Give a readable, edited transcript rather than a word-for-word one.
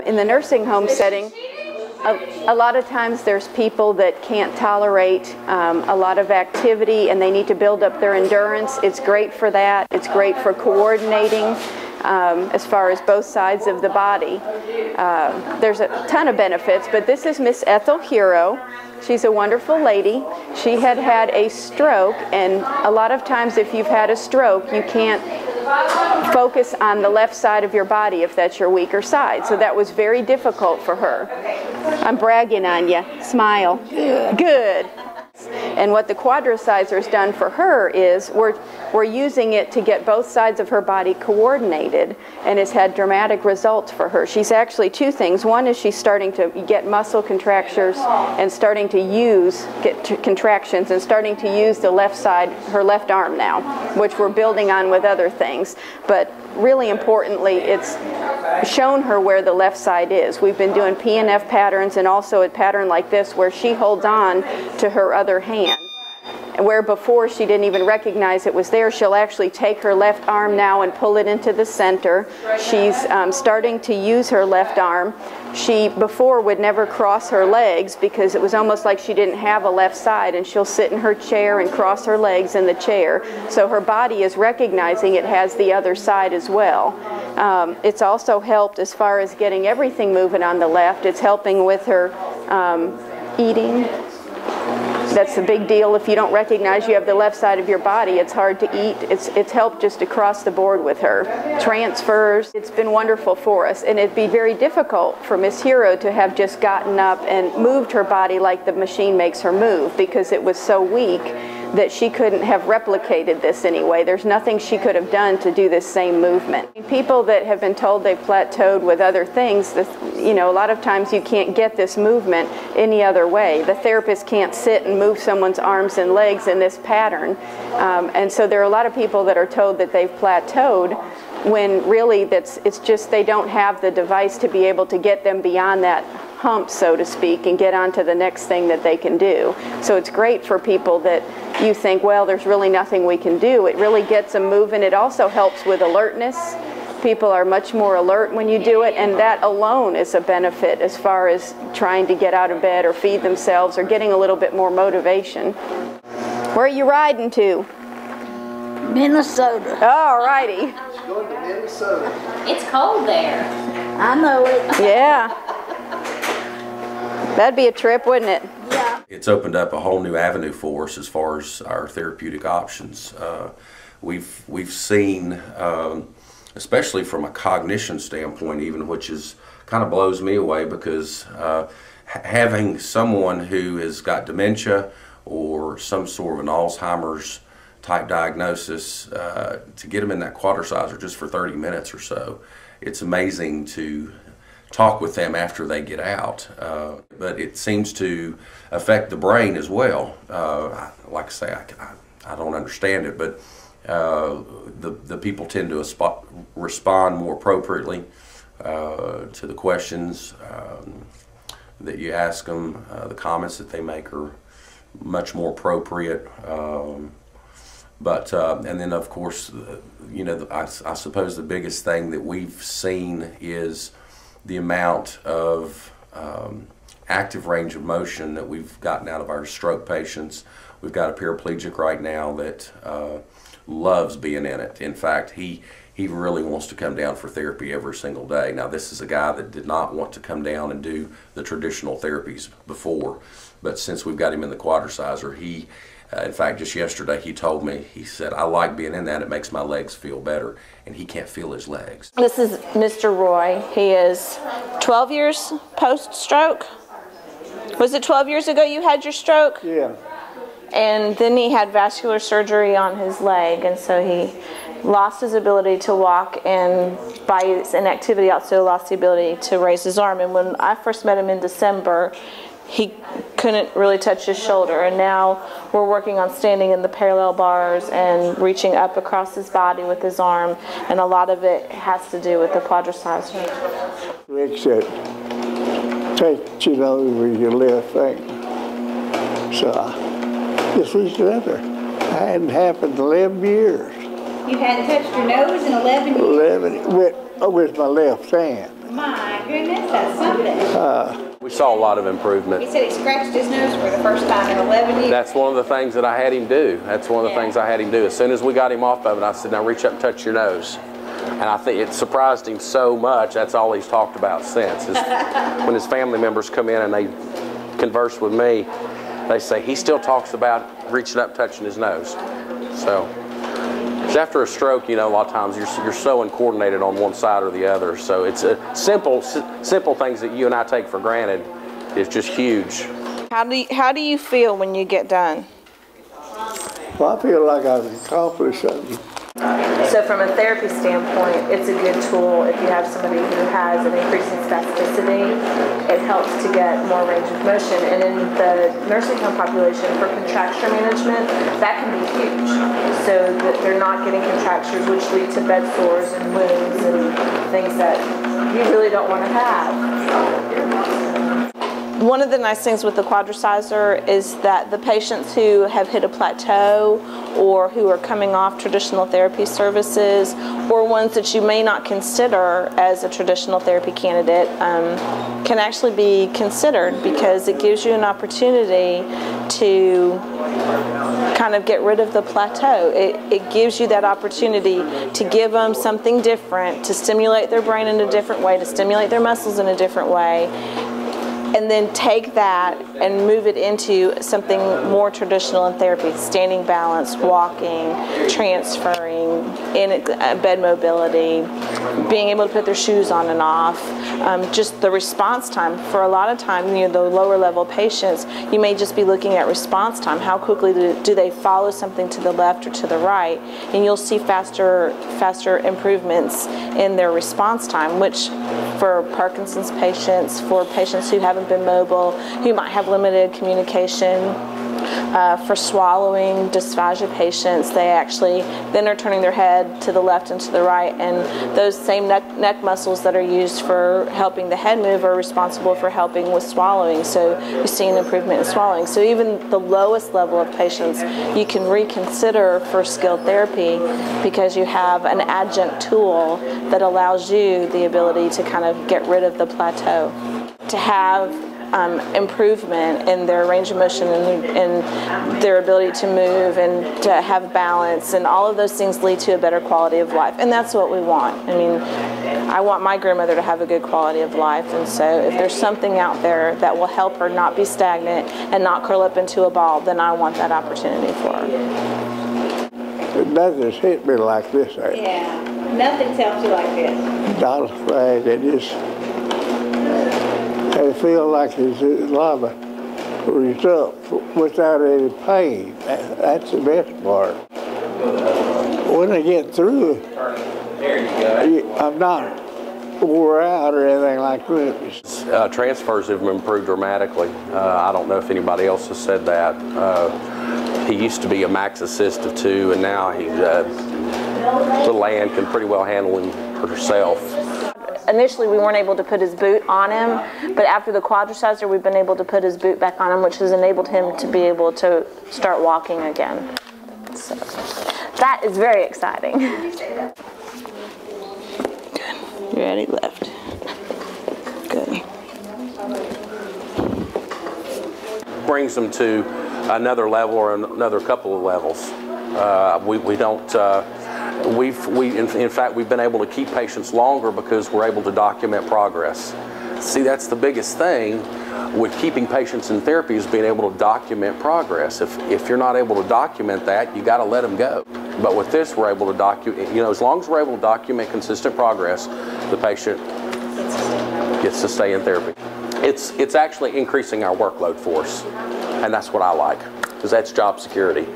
In the nursing home setting, a lot of times there's people that can't tolerate a lot of activity and they need to build up their endurance. It's great for that. It's great for coordinating as far as both sides of the body. There's a ton of benefits, but this is Miss Ethel Hero. She's a wonderful lady. She had had a stroke, and a lot of times if you've had a stroke, you can't focus on the left side of your body if that's your weaker side. So that was very difficult for her. I'm bragging on you. Smile. Good. And what the Quadriciser's done for her is we're using it to get both sides of her body coordinated, and it's had dramatic results for her. She's actually two things. One is she's starting to get muscle contractures and starting to get contractions and starting to use the left side, her left arm now, which we're building on with other things. But really importantly, it's shown her where the left side is. We've been doing P&F patterns and also a pattern like this where she holds on to her other hand. Where before she didn't even recognize it was there, she'll actually take her left arm now and pull it into the center. She's starting to use her left arm. She before would never cross her legs because it was almost like she didn't have a left side, and she'll sit in her chair and cross her legs in the chair. So her body is recognizing it has the other side as well. It's also helped as far as getting everything moving on the left. It's helping with her eating. That's a big deal. If you don't recognize you have the left side of your body, it's hard to eat. It's helped just across the board with her. Transfers. It's been wonderful for us, and it'd be very difficult for Miss Hero to have just gotten up and moved her body like the machine makes her move, because it was so weak that she couldn't have replicated this anyway. There's nothing she could have done to do this same movement. People that have been told they've plateaued with other things, a lot of times you can't get this movement any other way. The therapist can't sit and move someone's arms and legs in this pattern. And so there are a lot of people that are told that they've plateaued when really it's just they don't have the device to be able to get them beyond that hump, so to speak, and get on to the next thing that they can do. So it's great for people that you think, well, there's really nothing we can do. It really gets them moving. It also helps with alertness. People are much more alert when you do it, and that alone is a benefit as far as trying to get out of bed or feed themselves or getting a little bit more motivation. Where are you riding to? Minnesota. All righty. Going to Minnesota. It's cold there. I know it. Yeah. That'd be a trip, wouldn't it? Yeah. It's opened up a whole new avenue for us as far as our therapeutic options. We've seen, especially from a cognition standpoint even, which is kind of blows me away, because having someone who has got dementia or some sort of an Alzheimer's type diagnosis, to get them in that Quadriciser just for 30 minutes or so, it's amazing to talk with them after they get out. But it seems to affect the brain as well. Like I say, I don't understand it, but the people tend to respond more appropriately to the questions that you ask them. The comments that they make are much more appropriate. And then of course, I suppose the biggest thing that we've seen is the amount of active range of motion that we've gotten out of our stroke patients. We've got a paraplegic right now that loves being in it. In fact, he really wants to come down for therapy every single day. Now, this is a guy that did not want to come down and do the traditional therapies before, but since we've got him in the Quadriciser, he in fact, just yesterday he told me, he said, I like being in that, it makes my legs feel better, and he can't feel his legs. This is Mr. Roy. He is 12 years post-stroke. Was it 12 years ago you had your stroke? Yeah. And then he had vascular surgery on his leg, and so he lost his ability to walk, and by his inactivity also lost the ability to raise his arm. And when I first met him in December, he couldn't really touch his shoulder, and now we're working on standing in the parallel bars and reaching up across his body with his arm, and a lot of it has to do with the Quadriciser. Rick said, take your nose with your left finger. So I just reached it up there. It hadn't happened in 11 years. You hadn't touched your nose in 11 years? 11, with my left hand. My goodness, that's something. We saw a lot of improvement. He said he scratched his nose for the first time in 11 years. That's one of the things that I had him do. That's one of the things I had him do. As soon as we got him off of it, I said, now reach up and touch your nose. And I think it surprised him so much, that's all he's talked about since. Is when his family members come in and they converse with me, they say he still talks about reaching up, touching his nose. So, 'cause after a stroke, you know, a lot of times you're so uncoordinated on one side or the other. So it's a simple things that you and I take for granted is just huge. How do you feel when you get done? Well, I feel like I've accomplished something. So from a therapy standpoint, it's a good tool if you have somebody who has an increase in spasticity. It helps to get more range of motion. And in the nursing home population for contracture management, that can be huge. So that they're not getting contractures, which lead to bed sores and wounds and things that you really don't want to have. One of the nice things with the Quadriciser is that the patients who have hit a plateau or who are coming off traditional therapy services or ones that you may not consider as a traditional therapy candidate can actually be considered because it gives you an opportunity to kind of get rid of the plateau. It gives you that opportunity to give them something different, to stimulate their brain in a different way, to stimulate their muscles in a different way, and then take that and move it into something more traditional in therapy, standing balance, walking, transferring, in bed mobility, being able to put their shoes on and off, just the response time. For a lot of time, you know, the lower level patients, you may just be looking at response time. How quickly do they follow something to the left or to the right? And you'll see faster improvements in their response time, which for Parkinson's patients, for patients who haven't been mobile, who might have limited communication, for swallowing dysphagia patients, they actually then are turning their head to the left and to the right, and those same neck muscles that are used for helping the head move are responsible for helping with swallowing. So you see an improvement in swallowing. So even the lowest level of patients you can reconsider for skilled therapy because you have an adjunct tool that allows you the ability to kind of get rid of the plateau. To have improvement in their range of motion and their ability to move and to have balance, and all of those things lead to a better quality of life, and that's what we want. I mean, I want my grandmother to have a good quality of life, and so if there's something out there that will help her not be stagnant and not curl up into a ball, then I want that opportunity for her. Nothing's hit me like this. Yeah, nothing's helped you like this. Not a thing. It just, I feel like it's a lot of result without any pain. That's the best part. When I get through, I'm not wore out or anything like this. Transfers have improved dramatically. I don't know if anybody else has said that. He used to be a max assist of 2, and now he's little Ann can pretty well handle him herself. Initially, we weren't able to put his boot on him, but after the Quadriciser, we've been able to put his boot back on him, which has enabled him to be able to start walking again. So that is very exciting. Good. You ready? Left. Good. Brings them to another level or another couple of levels. In fact, we've been able to keep patients longer because we're able to document progress. See, that's the biggest thing with keeping patients in therapy is being able to document progress. If you're not able to document that, you got to let them go. But with this, we're able to document, you know, as long as we're able to document consistent progress, the patient gets to stay in therapy. It's actually increasing our workload for us, and that's what I like, because that's job security.